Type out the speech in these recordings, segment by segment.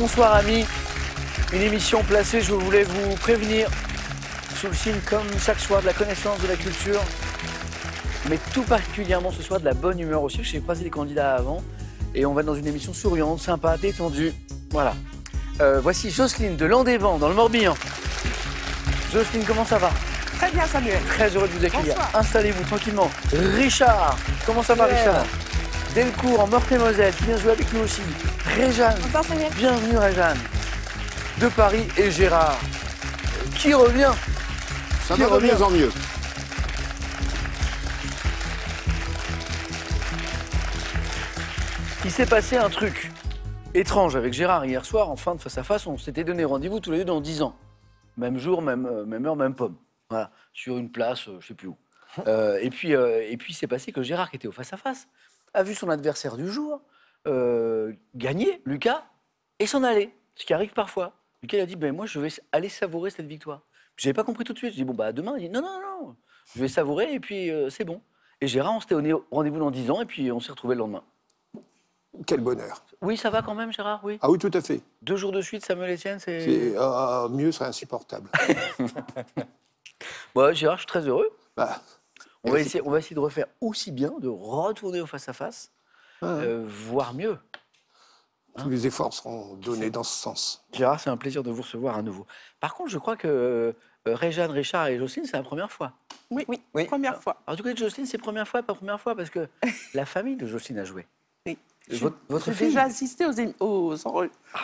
Bonsoir amis, une émission placée, je voulais vous prévenir, sous le signe comme chaque soir de la connaissance, de la culture, mais tout particulièrement ce soir de la bonne humeur aussi, j'ai croisé les candidats avant, et on va dans une émission souriante, sympa, détendue, voilà. Voici Jocelyne de Landévent, dans le Morbihan. Jocelyne, comment ça va? Très bien, Samuel. Très heureux de vous accueillir. Bonsoir. Installez-vous tranquillement. Richard, comment ça va Richard? Delcourt, en Meurthe-et-Moselle, qui vient jouer avec nous aussi. Réjeanne. Bonsoir, Samuel. Bienvenue Réjeanne. De Paris et Gérard. Qui revient? Ça va de mieux en mieux. Il s'est passé un truc étrange avec Gérard hier soir, en fin de face-à-face. On s'était donné rendez-vous tous les deux dans 10 ans. Même jour, même heure, même pomme. Voilà, sur une place, je ne sais plus où. Et puis, il s'est passé que Gérard, qui était au face-à-face, a vu son adversaire du jour gagner, Lucas, et s'en aller. Ce qui arrive parfois. Lucas il a dit, ben, moi, je vais aller savourer cette victoire. Je n'avais pas compris tout de suite. Je dis, bon, bah, demain. Il dit, non, non, non, je vais savourer, et puis c'est bon. Et Gérard, on s'était donné rendez-vous dans 10 ans, et puis on s'est retrouvés le lendemain. Quel bonheur. Oui, ça va quand même, Gérard, oui. Ah oui, tout à fait. 2 jours de suite, Samuel Etienne, c'est... Mieux, c'est insupportable. Bon, Gérard, je suis très heureux. Bah, On va essayer de refaire aussi bien, de retourner au face-à-face, voire mieux. tous les efforts seront donnés dans ce sens. Gérard, c'est un plaisir de vous recevoir à nouveau. Par contre, je crois que Réjeanne, Richard et Jocelyne, c'est la première fois. Oui, Oui. première fois. Alors du côté de Jocelyne, c'est première fois, pas première fois, parce que la famille de Jocelyne a joué. Oui. Votre J'ai fille déjà assisté aux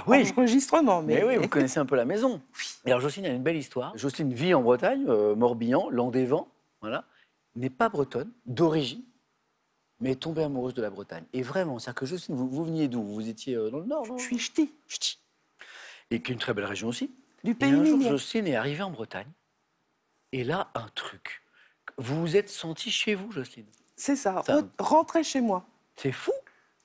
oui. enregistrements. Mais oui, vous connaissez un peu la maison. Et alors Jocelyne a une belle histoire. Jocelyne vit en Bretagne, Morbihan, Landévent, voilà. N'est pas bretonne, d'origine, mais est tombée amoureuse de la Bretagne. Et vraiment, c'est-à-dire que Jocelyne, vous veniez d'où? Vous étiez dans le Nord, non? Je suis ch'ti, Et qui est une très belle région aussi. du Et pays un jour, mignon. Jocelyne est arrivée en Bretagne. Et là, un truc. Vous vous êtes sentie chez vous, Jocelyne? C'est ça, Ça- rentrer chez moi. C'est fou.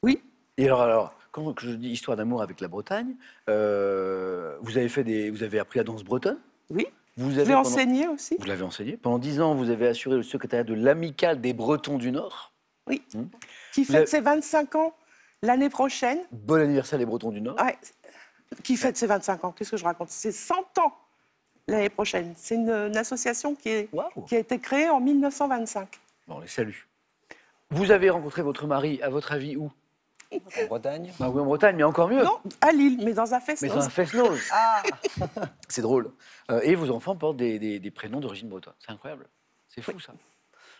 Oui, Et alors, quand je dis histoire d'amour avec la Bretagne, vous avez appris la danse bretonne. oui. Vous Je l'ai pendant- enseigné aussi. Vous l'avez enseigné. Pendant 10 ans, vous avez assuré le secrétariat de l'Amicale des Bretons du Nord. Oui. Mmh. Qui Vous avez- fête ses 25 ans l'année prochaine. Bon anniversaire les Bretons du Nord. Ouais, qui fête ses 25 ans. Qu'est-ce que je raconte? C'est 100 ans l'année prochaine. C'est une association qui Waouh. a été créée en 1925. Bon, on les salue. Vous avez rencontré votre mari, à votre avis, où? En Bretagne. Bah oui, en Bretagne, mais encore mieux. Non, à Lille, mais dans un Mais festival. dans un fest-noz. Ah. C'est drôle. Et vos enfants portent des prénoms d'origine bretonne. C'est incroyable. C'est fou, ça.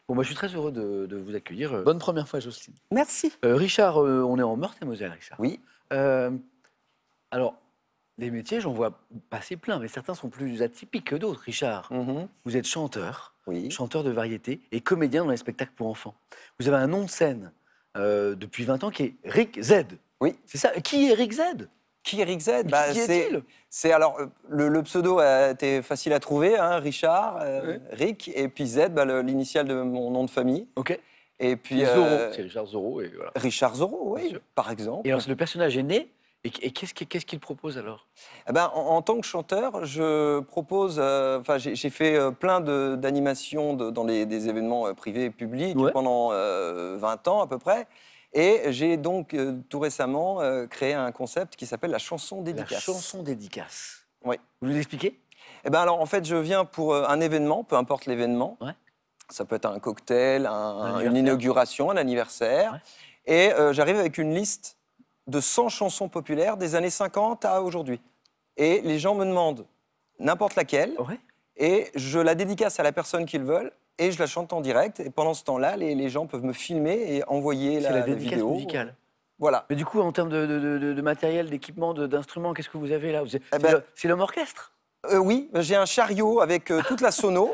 Bon, moi, je suis très heureux de vous accueillir. Bonne première fois, Jocelyne. Merci. Richard, on est en Meurthe-et-Moselle, Richard. Oui. Alors, les métiers, j'en vois passer plein, mais certains sont plus atypiques que d'autres. Richard, vous êtes chanteur, Oui. chanteur de variété et comédien dans les spectacles pour enfants. Vous avez un nom de scène depuis 20 ans qui est Rick Z. Oui. C'est ça. Qui est Rick Z? Qui est Rick Z? Qui est-il? C'est alors le pseudo a été facile à trouver, hein, Richard, Oui. Rick, et puis Z, l'initiale de mon nom de famille. Ok. Et puis Zorro, c'est Richard Zorro. Et voilà. Richard Zorro, Bien oui, sûr. par exemple. Et alors, le personnage est né. Et qu'est-ce qu'il propose alors? Eh ben, en tant que chanteur, je propose. J'ai fait plein d'animations dans des événements privés et publics Ouais. pendant 20 ans à peu près. Et j'ai donc tout récemment créé un concept qui s'appelle la chanson dédicace. La chanson dédicace. Oui. Vous nous expliquez? Eh ben alors, en fait, je viens pour un événement, peu importe l'événement. Ouais. Ça peut être un cocktail, anniversaire. une inauguration, un anniversaire. Ouais. Et j'arrive avec une liste de 100 chansons populaires des années 50 à aujourd'hui. Et les gens me demandent n'importe laquelle. Ouais. Et je la dédicace à la personne qu'ils veulent. Et je la chante en direct. Et pendant ce temps-là, les gens peuvent me filmer et envoyer C'est la dédicace vidéo. musicale. Voilà. Mais du coup, en termes de matériel, d'équipement, d'instruments, qu'est-ce que vous avez là? Eh ben- C'est l'homme orchestre? Oui, j'ai un chariot avec toute la sono.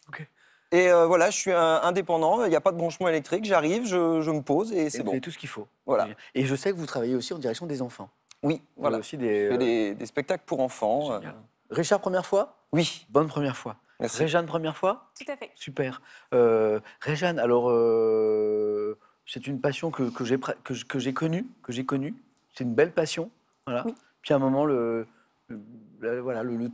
Ok. Et voilà, je suis indépendant, il n'y a pas de branchement électrique, j'arrive, je me pose et Et c'est vous bon. avez tout ce qu'il faut. Voilà. Et je sais que vous travaillez aussi en direction des enfants. Oui, Vous voilà. avez aussi Je fais des... des spectacles pour enfants. Génial. Richard, première fois? Oui, Bonne première fois. merci. Réjeanne, première fois? Tout à fait. Super. Réjeanne, alors, c'est une passion que j'ai connue. C'est une belle passion. Voilà. Oui. Puis à un moment, le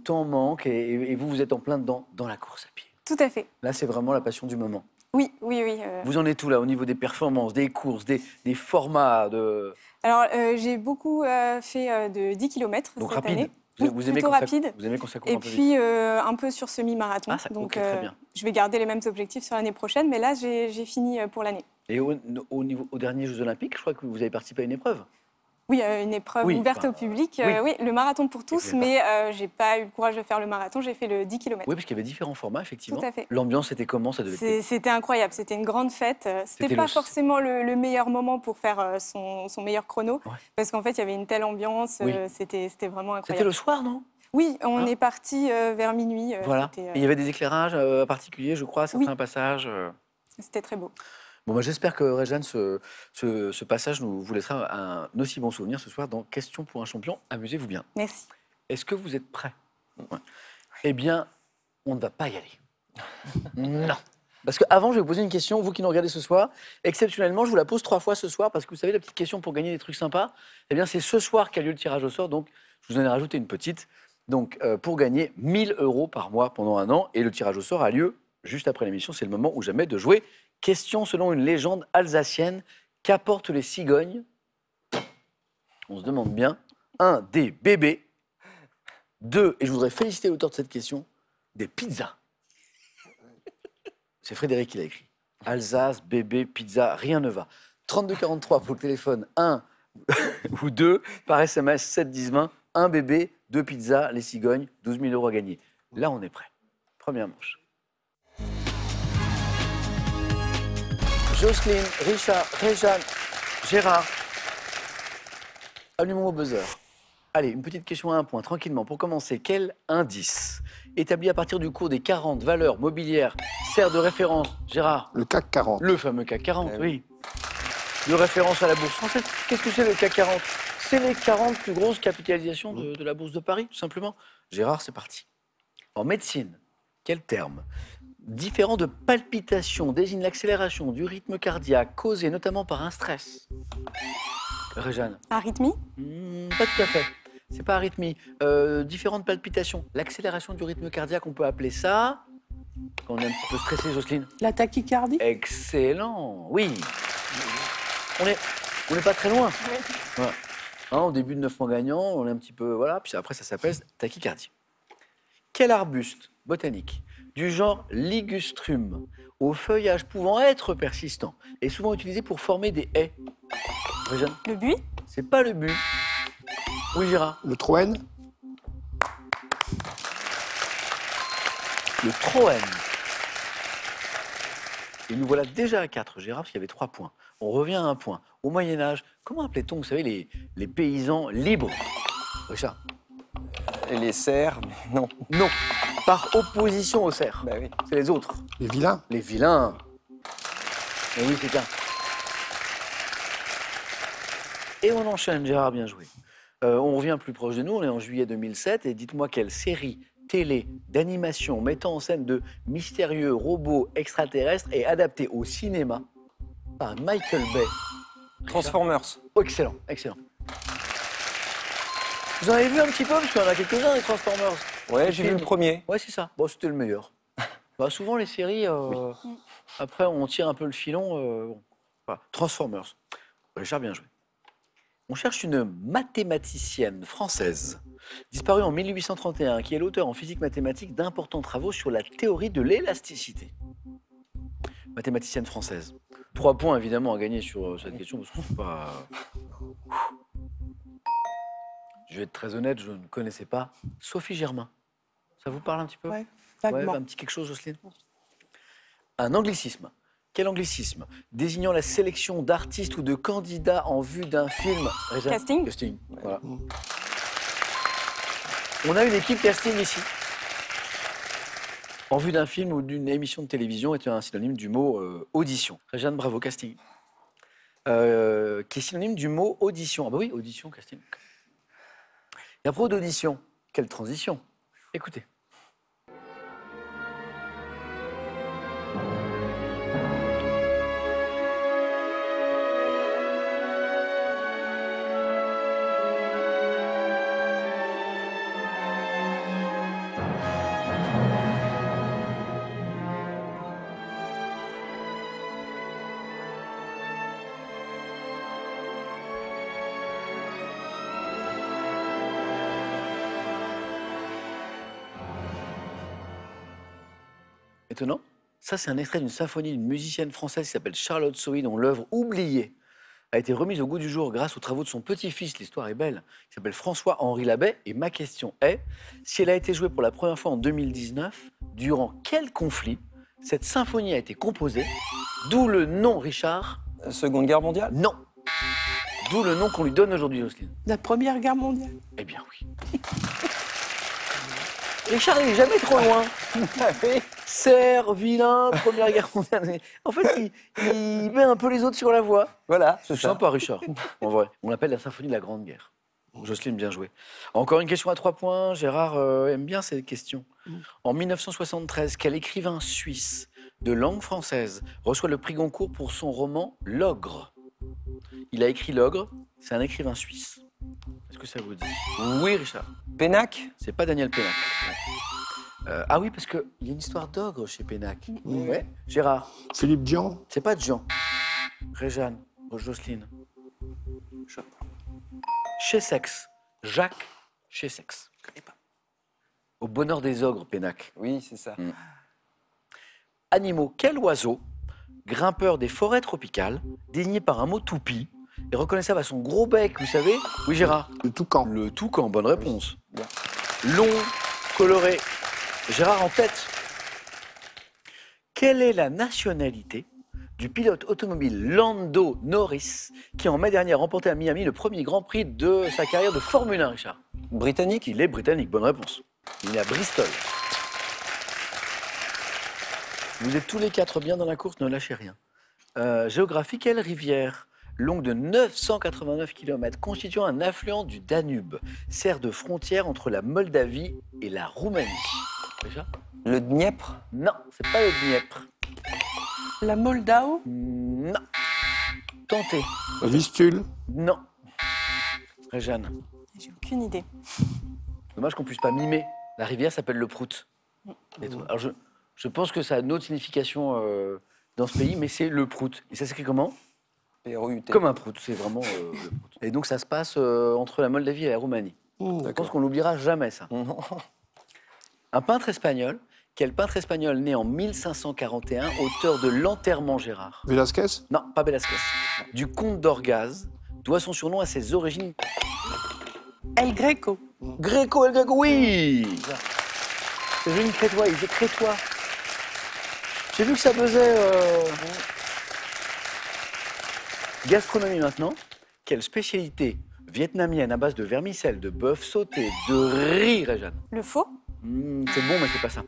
temps manque et vous êtes en plein dedans, dans la course à pied. Tout à fait. Là, c'est vraiment la passion du moment. Oui, oui, oui. Vous en êtes où là, au niveau des performances, des courses, des formats de... Alors, j'ai beaucoup fait de 10 km Donc cette rapide. année. Vous, Oui, vous aimez plutôt quand ça- rapide. Vous aimez quand ça court Et un peu vite. puis, un peu sur semi-marathon. Ah, ça- Donc, ok, très bien. je vais garder les mêmes objectifs sur l'année prochaine. Mais là, j'ai fini pour l'année. Et au dernier Jeux Olympiques, je crois que vous avez participé à une épreuve. Oui, une épreuve Oui, ouverte enfin, au public. oui. Oui, le marathon pour tous. vous avez Mais j'ai pas eu le courage de faire le marathon. J'ai fait le 10 km. Oui, parce qu'il y avait différents formats, effectivement. Tout à fait. L'ambiance était comment? Ça devait être... C'était incroyable, c'était une grande fête. C'était C'était pas le- forcément le meilleur moment pour faire son meilleur chrono, Ouais. parce qu'en fait, il y avait une telle ambiance, Oui. c'était vraiment C'était incroyable. le soir, non? Oui, on Hein est parti vers minuit. Voilà. C'était, Et il y avait des éclairages particuliers, je crois, à certains passages. c'était très beau. Bon, bah, j'espère que Réjeanne, ce passage vous laissera un aussi bon souvenir ce soir dans Question pour un champion. Amusez-vous bien. Merci. Est-ce que vous êtes prêts? Ouais. Eh bien, on ne va pas y aller. Non. Parce qu'avant, je vais vous poser une question, vous qui nous regardez ce soir. Exceptionnellement, je vous la pose 3 fois ce soir, parce que vous savez, la petite question pour gagner des trucs sympas, eh bien, c'est ce soir qu'a lieu le tirage au sort, donc je vous en ai rajouté une petite. Donc, pour gagner 1 000 € par mois pendant 1 an, et le tirage au sort a lieu juste après l'émission, c'est le moment ou jamais de jouer. Question selon une légende alsacienne, qu'apportent les cigognes? On se demande bien. 1, des bébés. 2, et je voudrais féliciter l'auteur de cette question, des pizzas. C'est Frédéric qui l'a écrit. Alsace, bébé, pizza, rien ne va. 3243 pour le téléphone, 1 ou 2 par SMS, 7 10 20. 1 bébé, 2 pizzas, les cigognes, 12 000 € à gagner. Là, on est prêt. Première manche. Jocelyne, Richard, Réjeanne, Gérard. Allumons au buzzer. Allez, une petite question à 1 point, tranquillement. Pour commencer, quel indice, établi à partir du cours des 40 valeurs mobilières, sert de référence, Gérard? Le CAC 40. Le fameux CAC 40, oui. De référence à la bourse française. Qu'est-ce que c'est le CAC 40? C'est les 40 plus grosses capitalisations de la bourse de Paris, tout simplement. Gérard, c'est parti. En médecine, quel terme différent de palpitation désigne l'accélération du rythme cardiaque causée notamment par un stress? Réjeanne? Arythmie? Pas tout à fait. C'est pas arythmie. Différentes palpitations. L'accélération du rythme cardiaque, on peut appeler ça... Quand on est un petit peu stressé, Jocelyne. La tachycardie? Excellent, oui. On est pas très loin. Oui. Voilà. Hein, au début de 9 mois gagnants, on est un petit peu... Voilà, puis après ça s'appelle tachycardie. Quel arbuste botanique du genre ligustrum, au feuillage pouvant être persistant, est souvent utilisé pour former des haies? Réjeanne? Le buis? C'est pas le but. Oui, Gérard? Le Troène. Le troène. Et nous voilà déjà à 4, Gérard, parce qu'il y avait 3 points. On revient à 1 point. Au Moyen-Âge, comment appelait-on, vous savez, les paysans libres? Richard? Et les cerfs, non. Non. Par opposition aux cerfs. Bah oui. C'est les autres. Les vilains. Les vilains. Et oui, c'est bien. Et on enchaîne, Gérard, bien joué. On revient plus proche de nous, on est en juillet 2007, et dites-moi quelle série télé d'animation mettant en scène de mystérieux robots extraterrestres est adaptée au cinéma par Michael Bay. Transformers. Oh, excellent, excellent. Vous en avez vu un petit peu, parce qu'il y en a quelques-uns, des Transformers. Ouais, j'ai vu le premier. Ouais, c'est ça. Bon, c'était le meilleur. Bah, souvent, les séries, après, on tire un peu le filon. Bon. Voilà. Transformers. Richard, bien joué. On cherche une mathématicienne française, disparue en 1831, qui est l'auteur en physique mathématique d'importants travaux sur la théorie de l'élasticité. Mathématicienne française. 3 points, évidemment, à gagner sur cette question, parce que c'est pas... Je vais être très honnête, je ne connaissais pas Sophie Germain. Ça vous parle un petit peu? Ouais, vaguement. Un petit quelque chose, Jocelyne? Un anglicisme. Quel anglicisme? Désignant la sélection d'artistes ou de candidats en vue d'un film. Réjeanne? Casting. Casting, voilà. On a une équipe casting ici. En vue d'un film ou d'une émission de télévision est un synonyme du mot audition. Réjeanne, bravo, casting. Qui est synonyme du mot audition. Ah bah oui, audition, casting. Et à propos d'audition, quelle transition? Écoutez. Étonnant. Ça, c'est un extrait d'une symphonie d'une musicienne française qui s'appelle Charlotte Sohi, dont l'œuvre oubliée a été remise au goût du jour grâce aux travaux de son petit-fils, l'histoire est belle, qui s'appelle François-Henri Labbé. Et ma question est, si elle a été jouée pour la première fois en 2019, durant quel conflit cette symphonie a été composée? D'où le nom, Richard? Seconde Guerre mondiale? Non. D'où le nom qu'on lui donne aujourd'hui, Jocelyne. La Première Guerre mondiale. Eh bien oui. Richard, il n'est jamais trop loin. Serre, vilain, Première Guerre mondiale. En fait, il met un peu les autres sur la voie. Voilà, C'est sympa, Richard. En vrai, on l'appelle la symphonie de la Grande Guerre. Jocelyne, bien joué. Encore une question à 3 points. Gérard aime bien ces questions. En 1973, quel écrivain suisse de langue française reçoit le prix Goncourt pour son roman L'Ogre? Il a écrit L'Ogre, c'est un écrivain suisse. Est-ce que ça vous dit? Oui, Richard. Pénac? C'est pas Daniel Pénac. Ah oui, parce qu'il y a une histoire d'ogre chez Pénac. Ouais. Gérard, Philippe Dian. c'est pas Jean. Réjeanne, Jocelyne. Chessex. Jacques Chessex. Je connais pas. Au bonheur des ogres, Pénac. Oui, c'est ça. Animaux, quel oiseau, grimpeur des forêts tropicales, désigné par un mot toupie, est reconnaissable à son gros bec, vous savez? Oui, Gérard. Le toucan. Le toucan, bonne réponse. Long, coloré. Gérard en tête. Quelle est la nationalité du pilote automobile Lando Norris qui, en mai dernier, a remporté à Miami le premier Grand Prix de sa carrière de Formule 1, Richard? Britannique? Il est britannique, bonne réponse. Il est à Bristol. Vous êtes tous les 4 bien dans la course, ne lâchez rien. Géographie, quelle rivière, longue de 989 km, constituant un affluent du Danube, sert de frontière entre la Moldavie et la Roumanie? Déjà? Le Dniepr? Non, c'est pas le Dniepr. La Moldao. Non. Tentez. Vistule. Non. Réjeanne. J'ai aucune idée. Dommage qu'on puisse pas mimer. La rivière s'appelle le Prout. Et toi, alors je pense que ça a une autre signification dans ce pays, mais c'est le Prout. Et ça s'écrit comment? P-R-O-U-T. Comme un Prout, c'est vraiment le Prout. Et donc ça se passe entre la Moldavie et la Roumanie. Je pense qu'on n'oubliera jamais ça. Non. Un peintre espagnol, quel peintre espagnol né en 1541, auteur de L'Enterrement, Gérard? Velasquez. Non, pas Velasquez. Du comte d'Orgaz, doit son surnom à ses origines. El Greco. El Greco, oui. C'est origines crétois, il était crétois. J'ai vu que ça faisait... Gastronomie maintenant. Quelle spécialité vietnamienne à base de vermicelle, de bœuf sauté, de riz, Réjeanne? Le faux? C'est bon, mais c'est pas ça.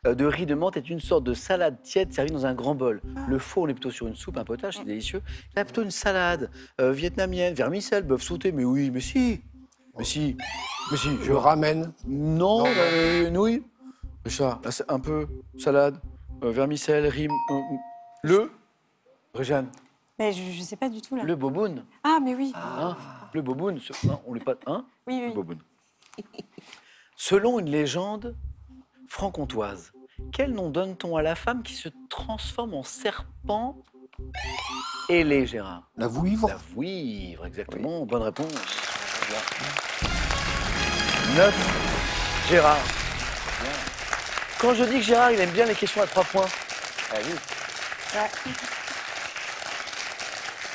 De riz de menthe est une sorte de salade tiède servie dans un grand bol. Le faux, on est plutôt sur une soupe, un potage, c'est délicieux. Là, plutôt une salade vietnamienne, vermicelle, bœuf sauté, mais oui, mais si. Mais si. Je ramène. Non, nouilles. Richard, là, c'est un peu salade, vermicelle, riz. Le. Réjeanne. Mais je sais pas du tout là. Le boboon. Ah, mais oui. Hein, le boboon. On n'est pas. Hein? Oui, oui. Le boboon. Selon une légende franc-comtoise, quel nom donne-t-on à la femme qui se transforme en serpent ailé, Gérard? La vouivre. La vouivre, exactement. Bonne réponse. 9, Gérard. Quand je dis que Gérard, il aime bien les questions à 3 points. Ah oui.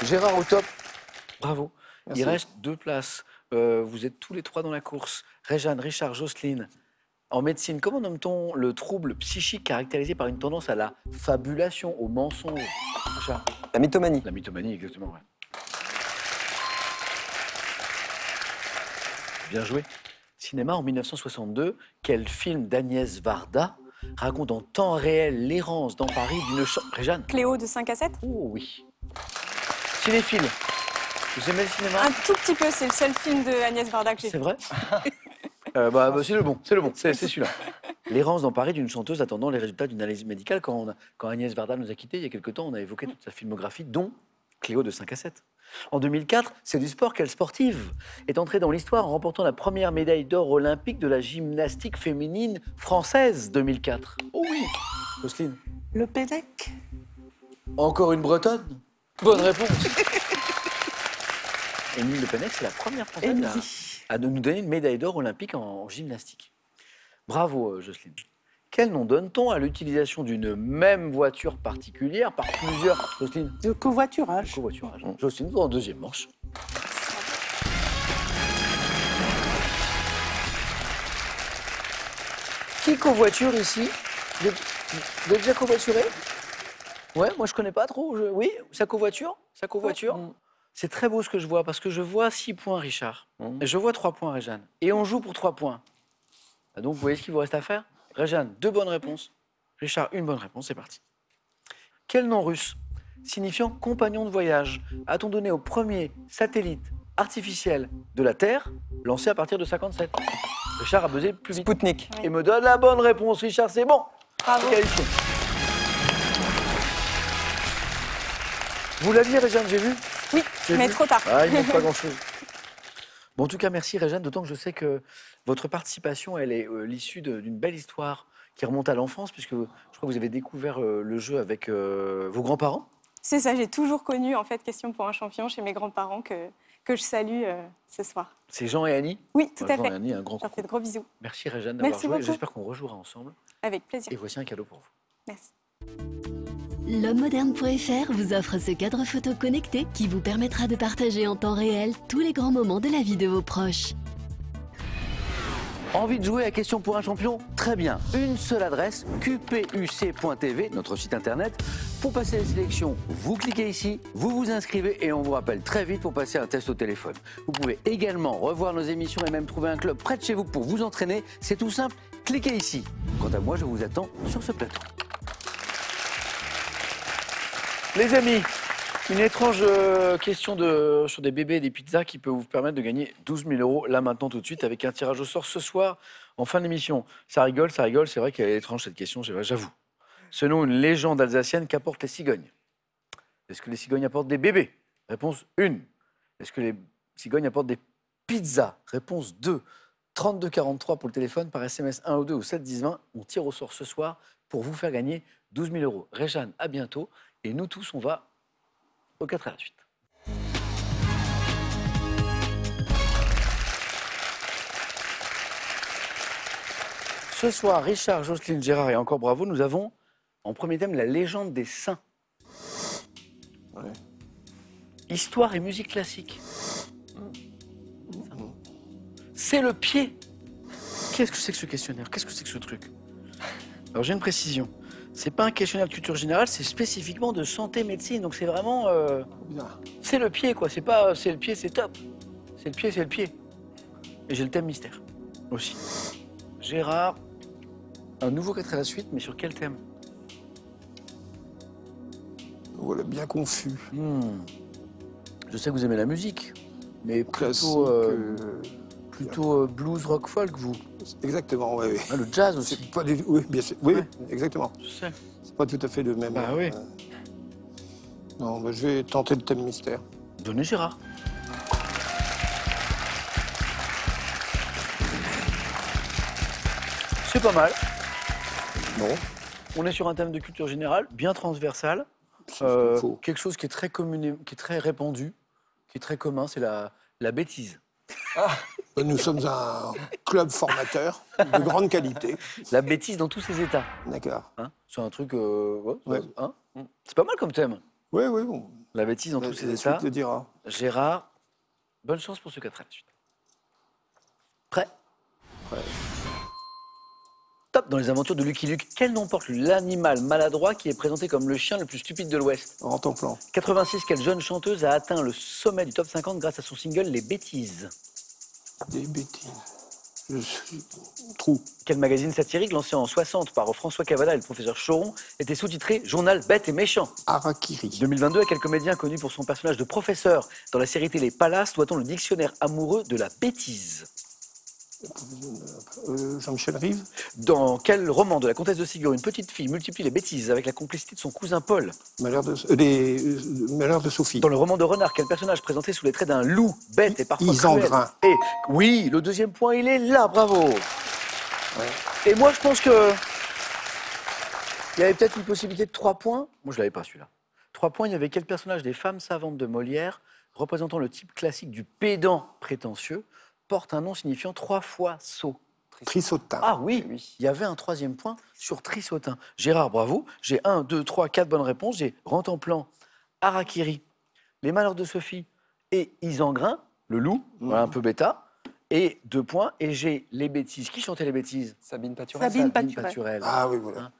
Gérard au top. Bravo. Merci. Il reste 2 places. Vous êtes tous les 3 dans la course. Réjeanne, Richard, Jocelyne. En médecine, comment nomme-t-on le trouble psychique caractérisé par une tendance à la fabulation, au mensonge? Richard? La mythomanie. La mythomanie, exactement, ouais. Bien joué. Cinéma, en 1962, quel film d'Agnès Varda raconte en temps réel l'errance dans Paris d'une chambre... Réjeanne? Cléo de 5 à 7? Oh oui. Cinéphile. Vous aimez le cinéma? Un tout petit peu, c'est le seul film de Agnès Varda que j'ai C'est fait. vrai? C'est le bon, c'est celui-là. L'errance dans Paris d'une chanteuse attendant les résultats d'une analyse médicale. Quand Agnès Varda nous a quittés il y a quelque temps, on a évoqué toute sa filmographie, dont Cléo de 5 à 7. En 2004, c'est du sport. Quelle sportive est entrée dans l'histoire en remportant la première médaille d'or olympique de la gymnastique féminine française 2004? Oh oui. Jocelyne? Le Pélec. Encore une Bretonne? Bonne réponse. Émilie Le Pennec, c'est la première française à nous donner une médaille d'or olympique en gymnastique. Bravo, Jocelyne. Quel nom donne-t-on à l'utilisation d'une même voiture particulière par plusieurs... Jocelyne, Le covoiturage. covoiturage. Jocelyne, vous en deuxième manche. Qui covoiture ici? Vous avez déjà covoituré? Ouais, moi je connais pas trop. Oui, ça covoiture? Ça covoiture? C'est très beau ce que je vois, parce que je vois 6 points, Richard. Et je vois 3 points, Réjeanne. Et on joue pour 3 points. Ah, donc, vous voyez ce qu'il vous reste à faire? Réjeanne, 2 bonnes réponses. Richard, 1 bonne réponse. C'est parti. Quel nom russe, signifiant compagnon de voyage, a-t-on donné au premier satellite artificiel de la Terre, lancé à partir de 57? Richard a buzzé plus vite. Spoutnik. Et me donne la bonne réponse. Richard, c'est bon. Bravo. Qualifié. Vous l'aviez, Réjeanne, j'ai vu? Oui, J'ai mais vu. trop tard. Ah, il ne manque pas grand-chose. Bon, en tout cas, merci Réjeanne, d'autant que je sais que votre participation, elle est l'issue d'une belle histoire qui remonte à l'enfance, puisque je crois que vous avez découvert le jeu avec vos grands-parents. C'est ça, j'ai toujours connu, en fait, Question pour un champion chez mes grands-parents que je salue ce soir. C'est Jean et Annie. Oui, tout à Jean fait. et Annie, un grand Je leur coucou. fais de gros bisous. Merci Réjeanne d'avoir Merci joué. beaucoup. J'espère qu'on rejouera ensemble. Avec plaisir. Et voici un cadeau pour vous. Merci. L'homme-moderne.fr vous offre ce cadre photo connecté qui vous permettra de partager en temps réel tous les grands moments de la vie de vos proches. Envie de jouer à Question pour un champion? Très bien. Une seule adresse, qpuc.tv, notre site internet. Pour passer les sélections, vous cliquez ici, vous vous inscrivez et on vous rappelle très vite pour passer un test au téléphone. Vous pouvez également revoir nos émissions et même trouver un club près de chez vous pour vous entraîner. C'est tout simple, cliquez ici. Quant à moi, je vous attends sur ce plateau. Les amis, une étrange question sur des bébés et des pizzas qui peut vous permettre de gagner 12 000 € là maintenant tout de suite avec un tirage au sort ce soir en fin d'émission. Ça rigole, c'est vrai qu'elle est étrange cette question, j'avoue. Selon une légende alsacienne, qu'apportent les cigognes? Est-ce que les cigognes apportent des bébés? Réponse 1. Est-ce que les cigognes apportent des pizzas? Réponse 2. 32 43 pour le téléphone, par SMS 1 ou 2 ou 7 10 20. On tire au sort ce soir pour vous faire gagner 12 000 €. Réjeanne, à bientôt. Et nous tous, on va au 4 à la suite. Ce soir, Richard, Jocelyne, Gérard et encore bravo, nous avons en premier thème la légende des saints. Ouais. Histoire et musique classique. C'est le pied. Qu'est-ce que c'est que ce questionnaire? Qu'est-ce que c'est que ce truc? Alors j'ai une précision. C'est pas un questionnaire de culture générale, c'est spécifiquement de santé médecine. Donc c'est vraiment, Bien. c'est le pied quoi. C'est pas, c'est le pied, c'est top. C'est le pied, c'est le pied. Et j'ai le thème mystère aussi. Gérard, un nouveau 4 à la suite, mais sur quel thème? Voilà, bien confus. Je sais que vous aimez la musique, mais Classique. plutôt blues, rock, folk, vous. Exactement, oui. Ah, le jazz aussi. C'est pas du oui, bien sûr. Oui, Ouais. exactement. Je sais. C'est pas tout à fait le même. Bah oui. Non, bah, je vais tenter le thème mystère. Donnez Gérard. C'est pas mal. Bon, On est sur un thème de culture générale, bien transversal. c'est ce qu'il faut. Quelque chose qui est très commun, qui est très répandu, qui est très commun, c'est la bêtise. Nous sommes un club formateur de grande qualité. La bêtise dans tous ses états. D'accord. Hein, c'est un truc. Ouais. Hein, c'est pas mal comme thème. Oui, oui, bon. La bêtise dans tous ses La états. suite le dira. Gérard, bonne chance pour ce 4 à la suite. Prêt? Ouais. Top. Dans les aventures de Lucky Luke, quel nom porte l'animal maladroit qui est présenté comme le chien le plus stupide de l'Ouest? En temps plan. 86, quelle jeune chanteuse a atteint le sommet du top 50 grâce à son single Les Bêtises? Des bêtises. Je suis trou. Quel magazine satirique lancé en 60 par François Cavada et le professeur Choron était sous-titré Journal bête et méchant? Harakiri. 2022, à quel comédien connu pour son personnage de professeur dans la série télé Palace doit-on le dictionnaire amoureux de la bêtise? Jean-Michel Rive. Dans quel roman de la comtesse de Ségur une petite fille multiplie les bêtises avec la complicité de son cousin Paul? Malheur de Sophie. Dans le roman de Renard, quel personnage présenté sous les traits d'un loup, bête et parfois Isengrin. cruel? Et oui, le deuxième point, il est là, bravo. Et moi, je pense que il y avait peut-être une possibilité de 3 points. Moi, je l'avais pas celui-là. 3 points, il y avait quel personnage des Femmes savantes de Molière, représentant le type classique du pédant prétentieux, porte un nom signifiant 3 fois sot? Trissotin. Ah oui, Oui. il y avait un troisième point sur Trissotin. Gérard, bravo. J'ai 1, 2, 3, 4 bonnes réponses. J'ai Rantanplan, Harakiri, Les Malheurs de Sophie et Isengrin, le loup, voilà, un peu bêta. Et 2 points. Et j'ai Les Bêtises. Qui chantait Les Bêtises? Sabine Paturel. Sabine Paturel. Ah oui, voilà.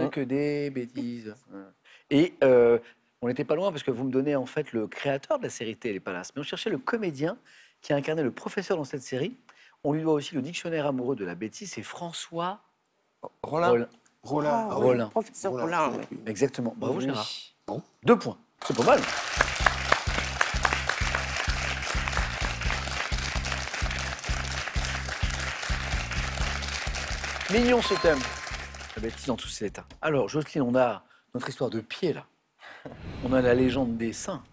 Que des bêtises. Et on n'était pas loin parce que vous me donnez en fait le créateur de la série Télé Palace. Mais on cherchait le comédien qui a incarné le professeur dans cette série. On lui doit aussi le dictionnaire amoureux de la bêtise. C'est François Rollin. Rollin. Ah, ah oui, Rollin. Professeur Rollin, Rollin, c'est oui. lui. Exactement. Bravo Oui. Gérard. Bon. 2 points. C'est pas mal. Mignon ce thème. La bêtise dans tous ses états. Alors, Jocelyne, on a notre histoire de pied, là. On a la légende des saints.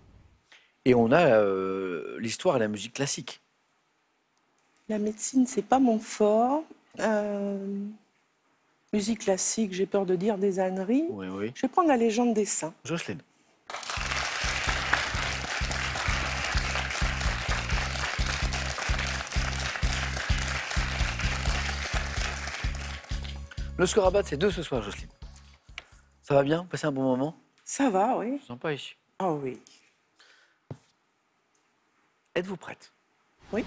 Et on a l'histoire et la musique classique. La médecine, c'est pas mon fort. Musique classique, j'ai peur de dire des âneries. Oui, oui. Je vais prendre la légende des saints. Jocelyne. Le score à battre, c'est 2 ce soir, Jocelyne. Ça va bien? Passer un bon moment? Ça va, oui. Sympa ici. Ah oui. Êtes-vous prête? Oui.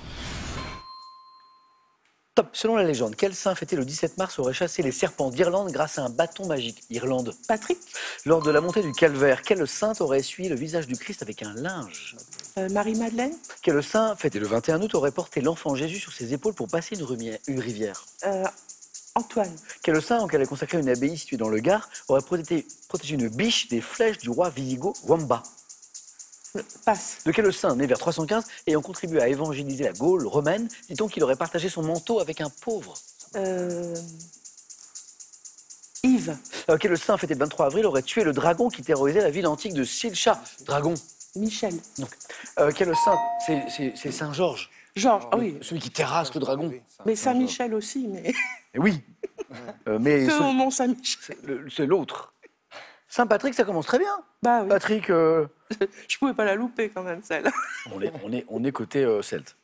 Top. Selon la légende, quel saint fêté le 17 mars aurait chassé les serpents d'Irlande grâce à un bâton magique? Irlande. Patrick, Lors de la montée du calvaire, quelle sainte aurait essuyé le visage du Christ avec un linge? Marie-Madeleine, Quel saint fêté le 21 août aurait porté l'enfant Jésus sur ses épaules pour passer une rivière? Antoine, Quel saint, auquel elle consacrait une abbaye située dans le Gard, aurait protégé une biche des flèches du roi wisigoth Wamba? passe. De quel saint, né vers 315, ayant contribué à évangéliser la Gaule romaine, dit-on qu'il aurait partagé son manteau avec un pauvre? Yves, Quel saint, fêté le 23 avril, aurait tué le dragon qui terrorisait la ville antique de Silcha? Dragon. Michel, Quel saint? C'est Saint Georges, Georges, ah oui. celui qui terrasse le dragon. Mais Saint-Michel aussi, mais Et oui. Mais que au Mont-Saint-Michel. c'est l'autre. Saint Patrick, ça commence très bien. Bah oui, Patrick, je pouvais pas la louper quand même, celle. on est côté celte.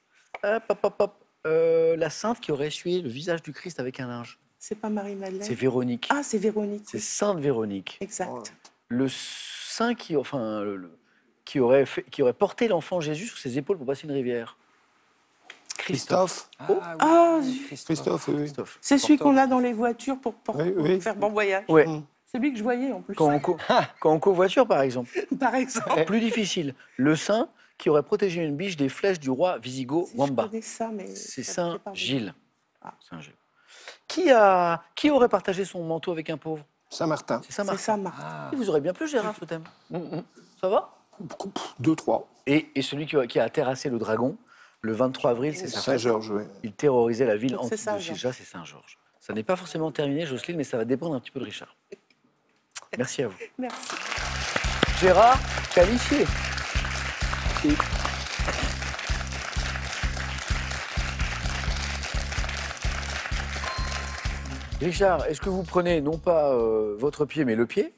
Hop, hop, hop, hop. La sainte qui aurait essuyé le visage du Christ avec un linge. C'est pas Marie-Madeleine. C'est Véronique. Ah, c'est Véronique. C'est Sainte Véronique. Exact. Le saint qui aurait porté l'enfant Jésus sur ses épaules pour passer une rivière. Christophe. Ah, Christophe, oui. Christophe. c'est celui qu'on a dans les voitures pour Oui, oui. faire bon voyage. Ouais. C'est lui que je voyais en plus. Quand on covoiture, par exemple. Par exemple. Plus difficile. Le saint qui aurait protégé une biche des flèches du roi wisigoth Je Wamba. connais ça, mais C'est ça me Saint fait pas Gilles. Ah. Saint Gilles. Qui aurait partagé son manteau avec un pauvre? Saint-Martin. C'est Saint C'est Martin. ça, Martin. Vous aurez bien plu, Gérard, ce thème. Ça va? 2, 3. Et celui qui a terrassé le dragon, le 23 avril, c'est sa fête. Saint-Georges, oui. Il terrorisait la ville Donc antique c'est de Saint-Georges. Silcha, c'est Saint-Georges. Ça n'est pas forcément terminé, Jocelyne, mais ça va dépendre un petit peu de Richard. Merci à vous. Merci. Gérard, qualifié. Richard, est-ce que vous prenez non pas votre pied, mais le pied?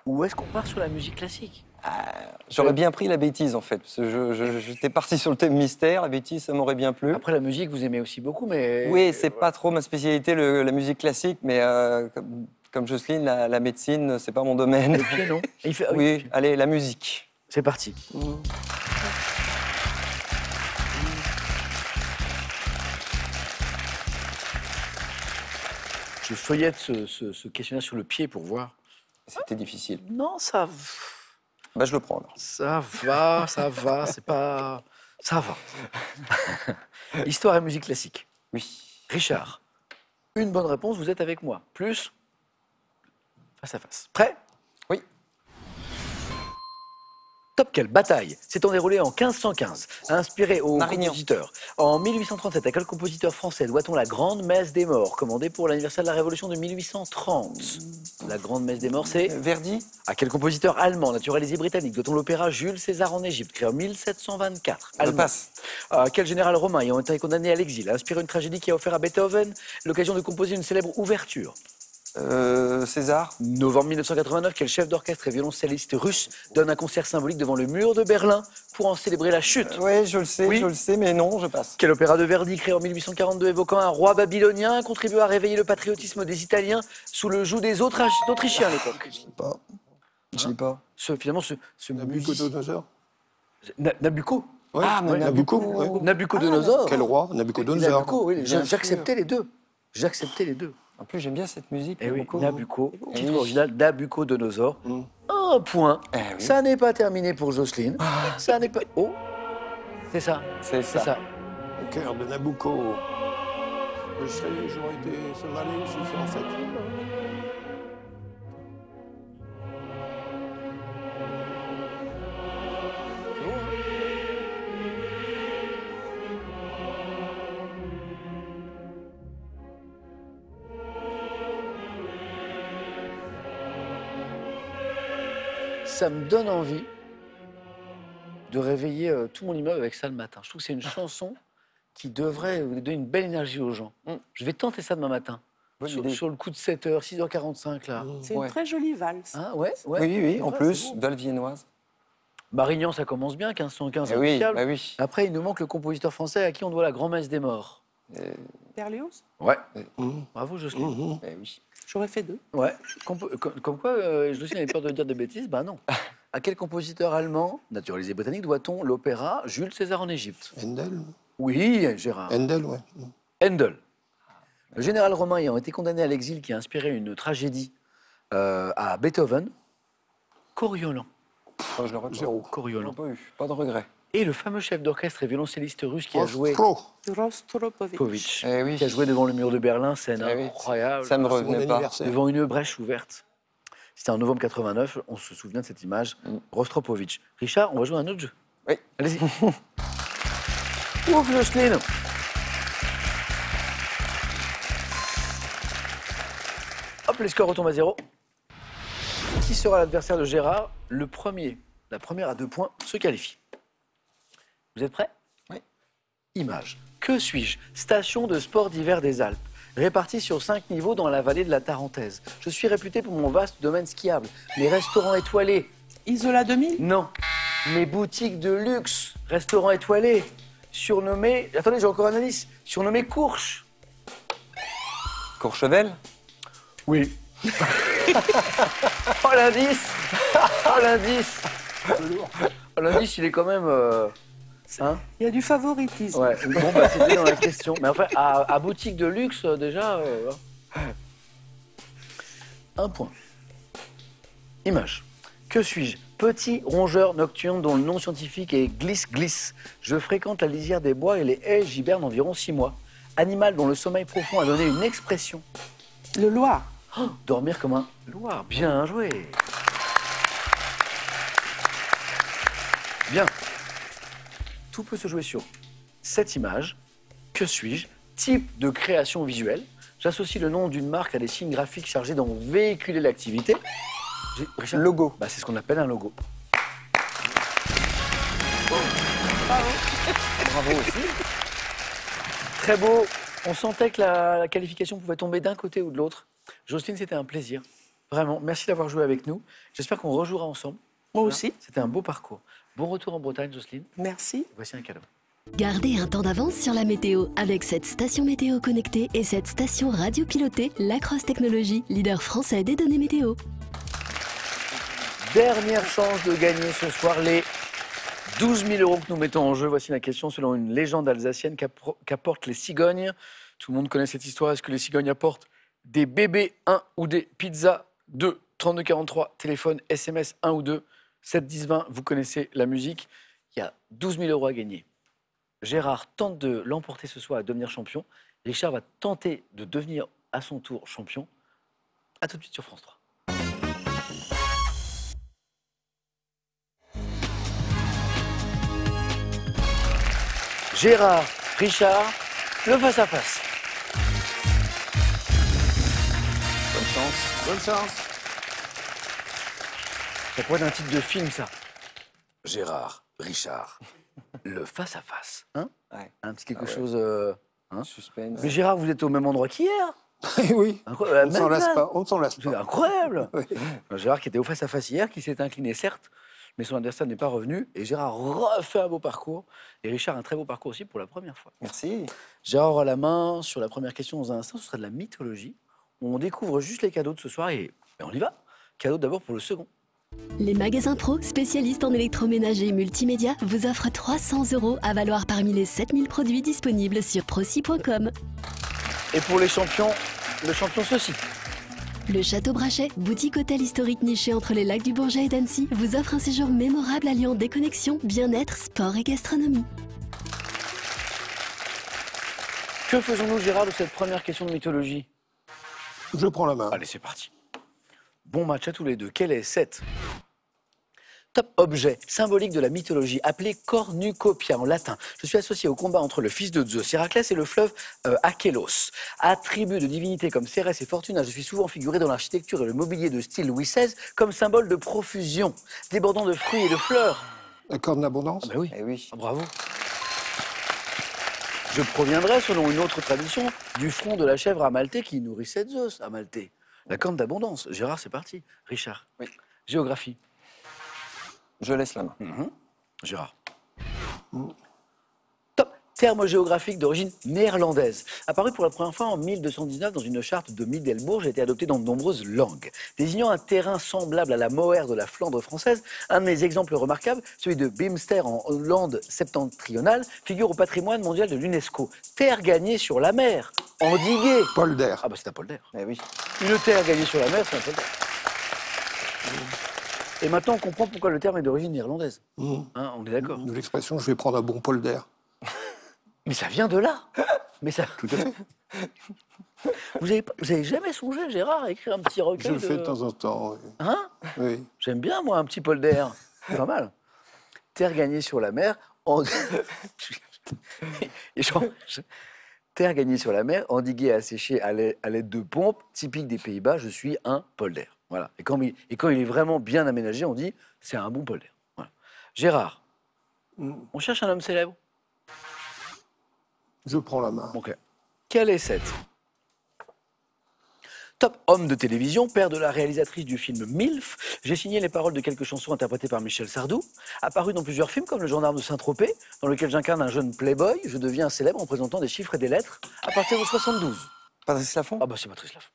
Ou est-ce qu'on part sur la musique classique? J'aurais bien pris la bêtise, en fait. Parce que j'étais parti sur le thème mystère. La bêtise, ça m'aurait bien plu. Après, la musique, vous aimez aussi beaucoup, mais... Oui, c'est pas trop ma spécialité, la musique classique, mais comme Jocelyne, la médecine, c'est pas mon domaine. Le pied, non? Il fait... Oui, allez, la musique. C'est parti. Je feuillette ce questionnaire sur le pied pour voir. C'était difficile. Non, ça... Bah, je le prends, alors. Ça va, c'est pas... Ça va. Histoire et musique classique. Oui. Richard, une bonne réponse, vous êtes avec moi. Plus, face à face. Prêt? Oui. Top, quelle bataille s'étant déroulée en 1515, inspirée aux Marignan. compositeurs. En 1837, à quel compositeur français doit-on la Grande Messe des Morts, commandée pour l'anniversaire de la Révolution de 1830? La Grande Messe des Morts, c'est... Verdi. À quel compositeur allemand, naturalisé britannique, doit-on l'opéra Jules César en Égypte, créé en 1724? Je Allemand. passe. À quel général romain ayant été condamné à l'exil, a inspiré une tragédie qui a offert à Beethoven l'occasion de composer une célèbre ouverture? César. Novembre 1989, quel chef d'orchestre et violoncelliste russe donne un concert symbolique devant le mur de Berlin pour en célébrer la chute? Ouais, je le sais, Oui. mais non, je passe. Quel opéra de Verdi créé en 1842 évoquant un roi babylonien a contribué à réveiller le patriotisme des Italiens sous le joug des Autrichiens à l'époque? Pas. Je sais pas. Finalement, ce Nabucodonosor. Nabucco. Ouais, Ah, mais Nabucco. Nabucco. Ouais. Nabucodonosor. Quel roi? Nabucodonosor. Nabucco, oui. Bien J'acceptais les deux. J'acceptais les deux. En plus, j'aime bien cette musique. Eh oui, beaucoup. Nabucco, Eh titre oui. original Nabucodonosor. Mm. Un point. Eh oui. Ça n'est pas terminé pour Jocelyne. Ça n'est pas. Oh, c'est ça. C'est C'est ça. ça. Au cœur de Nabucco. J'aurais été somalais aussi, en fait. Ça me donne envie de réveiller tout mon immeuble avec ça le matin. Je trouve que c'est une chanson qui devrait donner une belle énergie aux gens. Je vais tenter ça demain matin. Bonne Sur, idée. sur le coup de 7h, 6h45 là. C'est une Ouais. très jolie valse. Hein, ouais, ouais. Oui, C'est en vrai, plus, c'est beau. Val viennoise. Marignan, ça commence bien, 1515, Eh oui, impeccable. bah oui. Après, il nous manque le compositeur français à qui on doit la grand-messe des morts. Berlioz. Ouais. Mhm. Bravo, Jocelyne. Mhm. Eh oui. J'aurais fait 2. Ouais. Comme quoi, Jocelyne avait peur de dire des bêtises. Ben non. À quel compositeur allemand, naturalisé britannique, doit-on l'opéra Jules César en Égypte? Handel. Oui, Gérard. Handel, ouais. Handel. Le général romain ayant été condamné à l'exil qui a inspiré une tragédie à Beethoven, Coriolan. Oh, je l'aurais pas. Zéro. Je Coriolan. l'aurais pas eu. Pas de regret. Et le fameux chef d'orchestre et violoncelliste russe qui a joué Ostro. Rostropovitch. Povitch, Eh oui. qui a joué devant le mur de Berlin, scène Eh oui. incroyable, Ça me C'est mon revenait pas. anniversaire. devant une brèche ouverte. C'était en novembre 89, on se souvient de cette image, Rostropovitch. Richard, on va jouer à un autre jeu. Oui. Allez-y. Ouf, Jocelyne. Hop, les scores retombent à 0. Qui sera l'adversaire de Gérard? Le premier, la première à 2 points, se qualifie. Vous êtes prêts? Oui. Image. Que suis-je? Station de sport d'hiver des Alpes, répartie sur 5 niveaux dans la vallée de la Tarentaise. Je suis réputé pour mon vaste domaine skiable, mes restaurants étoilés. Isola 2000. Non, mes boutiques de luxe, restaurants étoilés, surnommés... Attendez, j'ai encore un indice. Surnommés Courche. Courchevel. Oui. Oh l'indice. Oh l'indice. Oh, l'indice, il est quand même... hein? Il y a du favoritisme. Ouais, bon, bah, c'était dans la question. Mais enfin, à boutique de luxe, déjà... Un point. Image. Que suis-je? Petit rongeur nocturne dont le nom scientifique est glisse-glisse. Je fréquente la lisière des bois et les haies, j'hiberne environ 6 mois. Animal dont le sommeil profond a donné une expression. Le Loir. Oh, dormir comme un loir. Bien joué. Bien. Tout peut se jouer sur cette image. Que suis-je? Type de création visuelle. J'associe le nom d'une marque à des signes graphiques chargés d'en véhiculer l'activité. Richard, Logo. bah, c'est ce qu'on appelle un logo. Bravo aussi. Très beau. On sentait que la qualification pouvait tomber d'un côté ou de l'autre. Jocelyne, c'était un plaisir. Vraiment, merci d'avoir joué avec nous. J'espère qu'on rejouera ensemble. Moi aussi. C'était un beau parcours. Bon retour en Bretagne, Jocelyne. Merci. Voici un cadeau. Gardez un temps d'avance sur la météo avec cette station météo connectée et cette station radio pilotée Lacrosse Technologies, leader français des données météo. Dernière chance de gagner ce soir les 12 000 € que nous mettons en jeu. Voici la question selon une légende alsacienne qu'apportent les cigognes. Tout le monde connaît cette histoire. Est-ce que les cigognes apportent des bébés 1 ou des pizzas 2, 32 43, téléphone, SMS 1 ou 2, 7 10 20. Vous connaissez la musique. Il y a 12 000 € à gagner. Gérard tente de l'emporter ce soir à devenir champion. Richard va tenter de devenir à son tour champion. A tout de suite sur France 3. Gérard, Richard, le face-à-face. Bonne chance. Bonne chance. Ça pourrait être un titre de film, ça. Gérard, Richard, le face-à-face. Hein? Ouais. Un petit quelque Ah ouais. chose... hein? Suspense. Mais Gérard, vous êtes au même endroit qu'hier. Eh oui, Incroyable. on ne s'en Même lasse là. pas. On ne s'en lasse C'est pas. incroyable. Oui. Gérard qui était au face-à-face hier, qui s'est incliné certes, mais son adversaire n'est pas revenu. Et Gérard refait un beau parcours. Et Richard un très beau parcours aussi pour la première fois. Merci. Gérard aura la main sur la première question dans un instant. Ce sera de la mythologie. On découvre juste les cadeaux de ce soir et on y va. Cadeau d'abord pour le second. Les magasins pro spécialistes en électroménager et multimédia vous offrent 300 € à valoir parmi les 7000 produits disponibles sur proci.com. Et pour les champions, le champion ceci. Le Château Brachet, boutique hôtel historique niché entre les lacs du Bourget et d'Annecy, vous offre un séjour mémorable alliant déconnexion, bien-être, sport et gastronomie. Que faisons-nous, Gérard, de cette première question de mythologie? Je prends la main. Allez, c'est parti. Bon match à tous les deux. Quel est cet top objet symbolique de la mythologie appelé cornucopia en latin? Je suis associé au combat entre le fils de Zeus, Héraclès, et le fleuve Achélos. Attribut de divinités comme Cérès et Fortuna, je suis souvent figuré dans l'architecture et le mobilier de style Louis XVI comme symbole de profusion, débordant de fruits et de fleurs. La corne d'abondance. Ah ben oui, Eh oui. bravo. Je proviendrai, selon une autre tradition, du front de la chèvre Amalthée qui nourrissait Zeus, Amalthée. La corne d'abondance. Gérard, c'est parti. Richard. Oui. Géographie. Je laisse la main. Gérard. Top. Terme géographique d'origine néerlandaise. Apparu pour la première fois en 1219 dans une charte de Middelbourg, a été adopté dans de nombreuses langues. Désignant un terrain semblable à la Moher de la Flandre française, un de mes exemples remarquables, celui de Beemster en Hollande septentrionale, figure au patrimoine mondial de l'UNESCO. Terre gagnée sur la mer, endiguée. Polder. Ah bah c'est un polder. Eh oui. Une terre gagnée sur la mer, c'est un polder. Et maintenant, on comprend pourquoi le terme est d'origine néerlandaise. Hein, on est d'accord. De l'expression, je vais prendre un bon polder. Mais ça vient de là. Mais ça. Tout à fait. Vous avez jamais songé, Gérard, à écrire un petit Je recueil le fais de temps en temps. Oui. Hein? Oui. J'aime bien, moi, un petit polder. Pas mal. Terre gagnée sur la mer. Terre gagnée sur la mer, endiguée et asséchée à l'aide de pompes, typique des Pays-Bas, je suis un polder. Voilà. Et quand il est vraiment bien aménagé, on dit c'est un bon polder. Voilà. Gérard, on cherche un homme célèbre. Je prends la main. Ok. Quel est cet top homme de télévision, père de la réalisatrice du film MILF? J'ai signé les paroles de quelques chansons interprétées par Michel Sardou. Apparu dans plusieurs films comme Le Gendarme de Saint-Tropez, dans lequel j'incarne un jeune playboy, je deviens célèbre en présentant des chiffres et des lettres à partir de 72. Patrice Laffont. Ah bah c'est Patrice Laffont.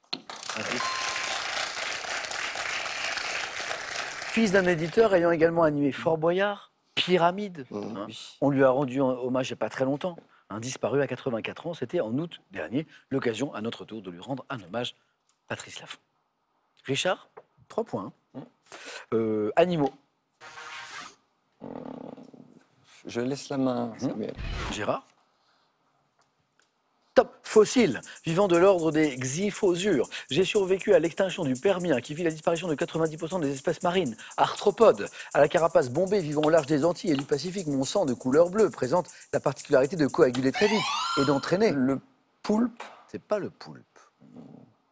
Fils d'un éditeur ayant également animé Fort Boyard, Pyramide. Hein. On lui a rendu hommage il n'y a pas très longtemps. Un disparu à 84 ans, c'était en août dernier. L'occasion à notre tour de lui rendre un hommage, Patrice Laffont. Richard, 3 points. Animaux. Je laisse la main, Samuel. Gérard. Top. Fossile, vivant de l'ordre des xyphosures. J'ai survécu à l'extinction du Permien, qui vit la disparition de 90% des espèces marines. Arthropodes, à la carapace bombée, vivant au large des Antilles et du Pacifique, mon sang de couleur bleue présente la particularité de coaguler très vite et d'entraîner. Le poulpe. C'est pas le poulpe.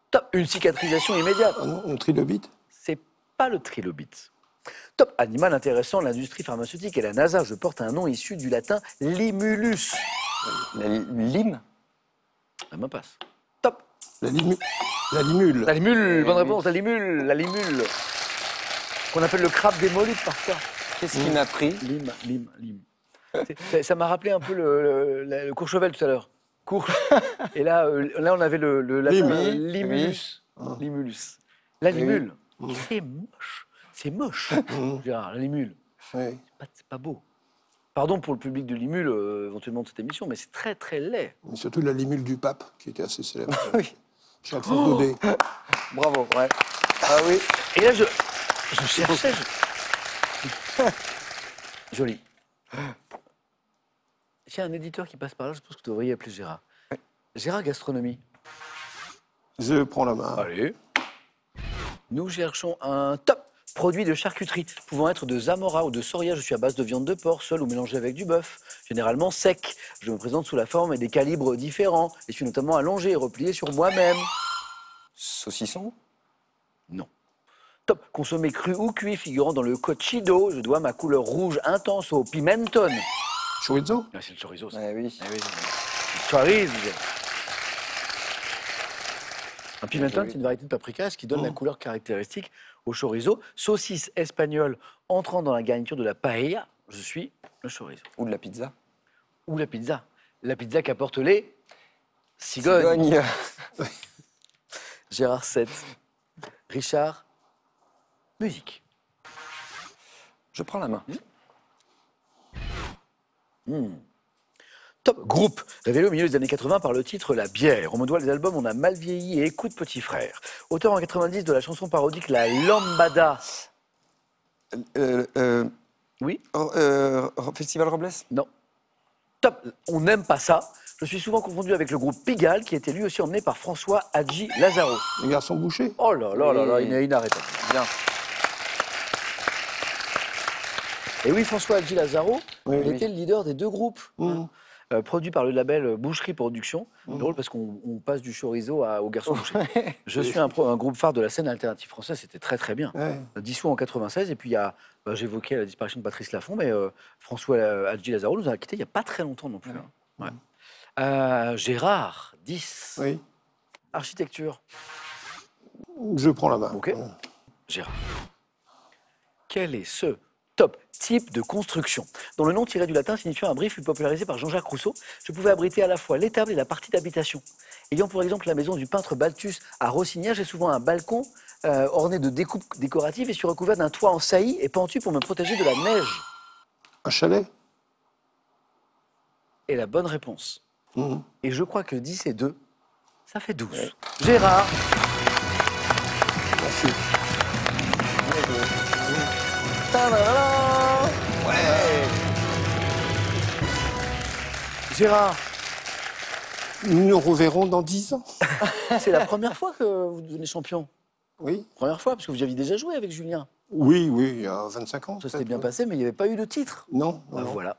Top. Une cicatrisation immédiate. Ah non, un trilobite. C'est pas le trilobite. Top. Animal intéressant, l'industrie pharmaceutique et la NASA. Je porte un nom issu du latin limulus. La lime. La main passe. Top. La limule. La limule. La limule, bonne réponse, la limule, la limule. Qu'on appelle le crabe des mollusques parfois. Qu'est-ce qui m'a pris? Lime. Ça m'a rappelé un peu le Courchevel tout à l'heure. Et là, on avait le latin limulus. Limulus. La limule. C'est moche. C'est moche, Gérard, la limule. Oui. C'est pas beau. Pardon pour le public de Limule, éventuellement de cette émission, mais c'est très très laid. Mais surtout la limule du pape, qui était assez célèbre. Oui. Chez Alphonse Daudet. Bravo, ouais. Ah oui. Et là, je cherchais. Joli. S'il y a un éditeur qui passe par là, je pense que tu devrais y appeler Gérard. Gérard Gastronomie. Je prends la main. Allez. Nous cherchons un top produit de charcuterie, pouvant être de Zamora ou de Soria. Je suis à base de viande de porc, seule ou mélangée avec du bœuf, généralement sec. Je me présente sous la forme et des calibres différents. Et je suis notamment allongé et replié sur moi-même. Saucisson. Non. Top. Consommé cru ou cuit, figurant dans le cocido. Je dois ma couleur rouge intense au pimenton. Chorizo. Ah, c'est le chorizo, ça. Ah oui. Ah oui, chorizo. Un pimenton, c'est une variété de paprika, ce qui donne la couleur caractéristique au chorizo. Saucisse espagnole entrant dans la garniture de la paella, je suis le chorizo. Ou de la pizza. Ou la pizza. La pizza qu'apportent les cigognes. Cigogne. Gérard 7. Richard, musique. Je prends la main. Top groupe, révélé au milieu des années 80 par le titre La bière. On me doit les albums On a mal vieilli et Écoute petit frère. Auteur en 90 de la chanson parodique La Lambada. Oui? Festival Robles. Non. Top, on n'aime pas ça. Je suis souvent confondu avec le groupe Pigalle, qui était lui aussi emmené par François Hadji Lazaro. Les garçons bouchés. Oh là là là là, il est inarrêtable. Bien. Et oui, François Hadji Lazaro, Oui, il oui. était le leader des deux groupes. Produit par le label Boucherie Productions. Drôle parce qu'on passe du chorizo au garçon boucher. Je suis un groupe phare de la scène alternative française, c'était très très bien. Ouais. Dissous en 96, et puis il y a, j'évoquais la disparition de Patrice Laffont, mais François Hadji Lazaro nous a quittés il n'y a pas très longtemps non plus. Hein. Ouais. Gérard, 10. Oui. Architecture. Je prends la main. Ok. Gérard. Quel est ce top type de construction dont le nom tiré du latin signifiant un brief fut popularisé par Jean-Jacques Rousseau? Je pouvais abriter à la fois l'étable et la partie d'habitation. Ayant pour exemple la maison du peintre Balthus à Rossignat, j'ai souvent un balcon orné de découpes décoratives et suis recouvert d'un toit en saillie et pentu pour me protéger de la neige. Un chalet. Et la bonne réponse. Et je crois que 10 et 2, ça fait 12. Ouais. Gérard. Merci. Ouais. Gérard. Nous nous reverrons dans 10 ans. C'est la première fois que vous devenez champion. Oui. Première fois, parce que vous aviez déjà joué avec Julien. Oui, oui, il y a 25 ans. Ça s'était bien passé, mais il n'y avait pas eu de titre. Non. Bah, non. voilà.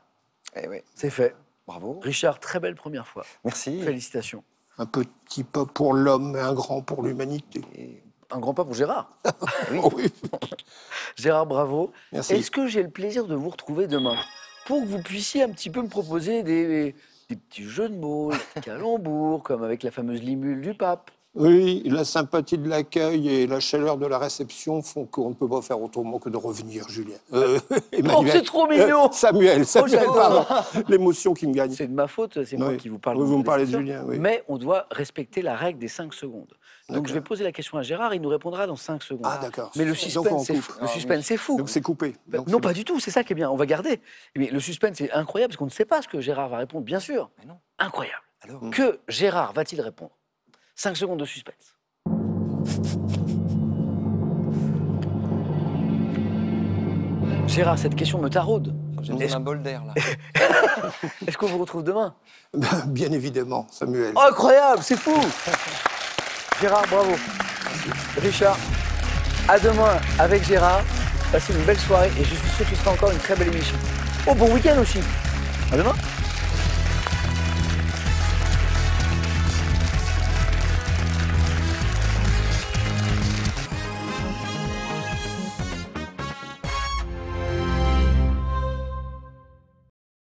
Eh ouais. C'est fait. Bravo. Richard, très belle première fois. Merci. Félicitations. Un petit pas pour l'homme et un grand pour l'humanité. Et un grand pas pour Gérard. Oui. Oh oui. Gérard, bravo. Merci. Est-ce que j'ai le plaisir de vous retrouver demain pour que vous puissiez un petit peu me proposer des petits jeux de mots, des petits calembours, comme avec la fameuse limule du pape? Oui, la sympathie de l'accueil et la chaleur de la réception font qu'on ne peut pas faire autrement que de revenir, Julien. Oh, c'est trop mignon. Samuel, j'adore. pardon. L'émotion qui me gagne. C'est de ma faute, c'est moi Oui. qui vous parle. Oui, vous me parlez de présentation. Julien, oui. Mais on doit respecter la règle des 5 secondes. Donc D'accord. je vais poser la question à Gérard, il nous répondra dans 5 secondes. Ah, d'accord. Mais le Donc, suspense, on c'est coupe. fou. Le suspense, c'est fou. Donc c'est coupé. Donc, Non, c'est pas du tout, c'est ça qui est bien, on va garder. Mais le suspense, c'est incroyable, parce qu'on ne sait pas ce que Gérard va répondre, bien sûr. Mais non. Incroyable. Alors. Que Gérard va-t-il répondre? 5 secondes de suspense. Gérard, cette question me taraude. J'ai besoin d'un bol d'air, là. Est-ce qu'on vous retrouve demain? Bien évidemment, Samuel. Oh, incroyable, c'est fou. Gérard, bravo. Richard, à demain avec Gérard. Passez une belle soirée et je suis sûr que ce sera encore une très belle émission. Oh, bon week-end aussi. À demain.